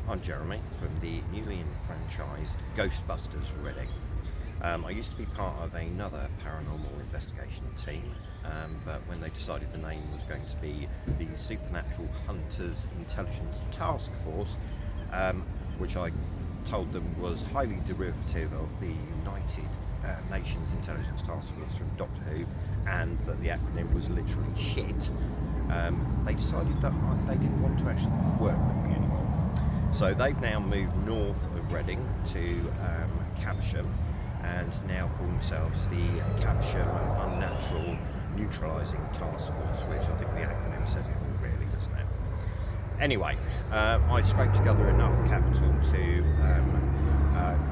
I'm Jeremy from the newly enfranchised Ghostbusters Reading. I used to be part of another paranormal investigation team, but when they decided the name was going to be the Supernatural Hunters Intelligence Task Force, which I told them was highly derivative of the United Nations Intelligence Task Force from Doctor Who, and that the acronym was literally shit, they decided that they didn't want to actually work with me anymore. So they've now moved north of Reading to Caversham, and now call themselves the Caversham Unnatural Neutralising Task Force, which I think the acronym says it all really, doesn't it? Anyway, I scraped together enough capital to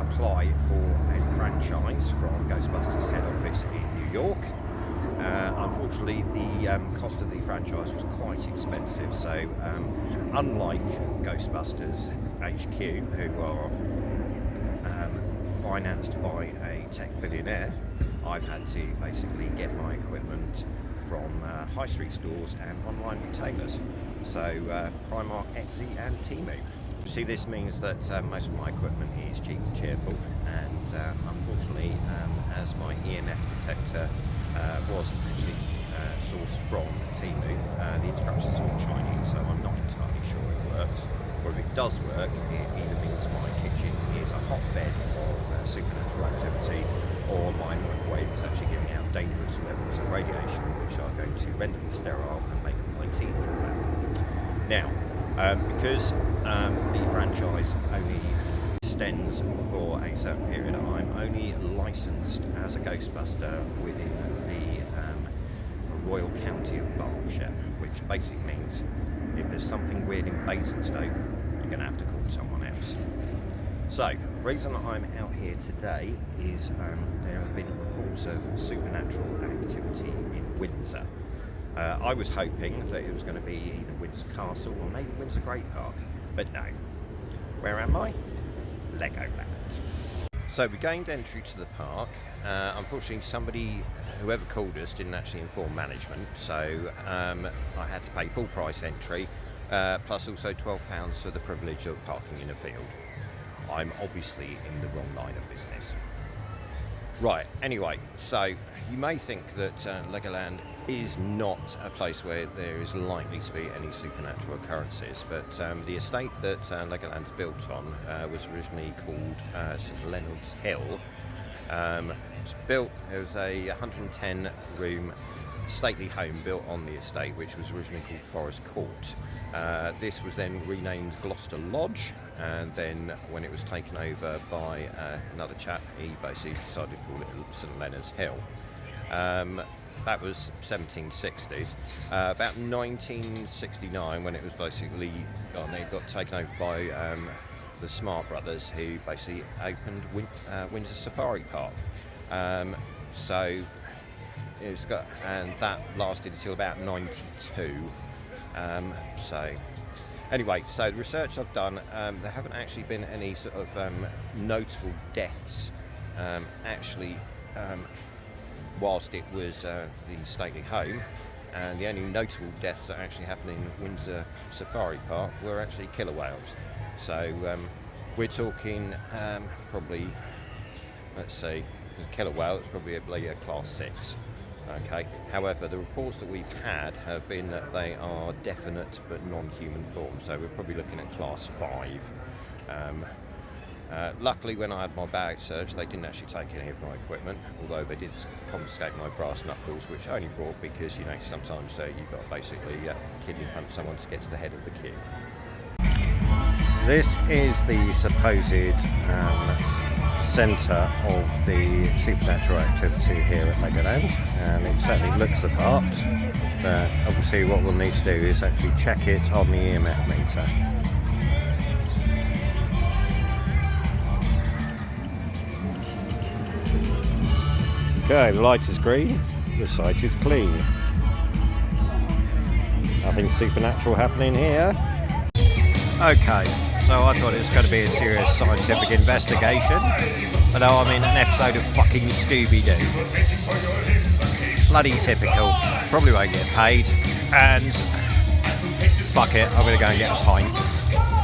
apply for a franchise from Ghostbusters head office in New York. Unfortunately, the cost of the franchise was quite expensive, so unlike Ghostbusters HQ, who are financed by a tech billionaire, I've had to basically get my equipment from high street stores and online retailers, so Primark, Etsy and Temu. See, this means that most of my equipment is cheap and cheerful, and unfortunately, as my EMF detector was actually sourced from Temu, the instructions are in Chinese, so I'm not entirely sure it works. Or if it does work, it either means my kitchen is a hotbed of supernatural activity, or my microwave is actually giving out dangerous levels of radiation, which are going to render me sterile and make my teeth fall out. Now, because the franchise only extends for a certain period, I'm only licensed as a Ghostbuster within the Royal County of Berkshire, which basically means if there's something weird in Basingstoke, you're going to have to call someone else. So, the reason I'm out here today is there have been reports of supernatural activity in Windsor. I was hoping that it was going to be either Windsor Castle or maybe Windsor Great Park, but no. Where am I? Legoland. So we gained entry to the park. Unfortunately, whoever called us didn't actually inform management, so I had to pay full price entry, plus also £12 for the privilege of parking in a field. I'm obviously in the wrong line of business. Right, anyway, so you may think that Legoland is not a place where there is likely to be any supernatural occurrences, but the estate that Legoland's built on was originally called St Leonard's Hill. It was a 110-room stately home built on the estate, which was originally called Forest Court. This was then renamed Gloucester Lodge, and then when it was taken over by another chap, he basically decided to call it St Leonard's Hill. That was 1760s. About 1969, when it was basically it got taken over by the Smart Brothers, who basically opened Windsor Safari Park. So it was and that lasted until about 92. So anyway, so the research I've done, there haven't actually been any sort of notable deaths whilst it was the stately home, and the only notable deaths that actually happened in Windsor Safari Park were actually killer whales. So we're talking probably, let's see, a killer whale, it's probably a class 6. Okay. However, the reports that we've had have been that they are definite but non-human forms, so we're probably looking at class 5. Luckily, when I had my bag searched, they didn't actually take any of my equipment, although they did confiscate my brass knuckles, which I only brought because, you know, sometimes you've got to basically kidney punch someone to get to the head of the queue. This is the supposed centre of the supernatural activity here at Legoland, and it certainly looks the part, but obviously what we'll need to do is actually check it on the EMF meter. Okay, the light is green, the site is clean. Nothing supernatural happening here. Okay, so I thought it was going to be a serious scientific investigation, but now I'm in an episode of fucking Scooby-Doo. Bloody typical, probably won't get paid, and fuck it, I'm going to go and get a pint.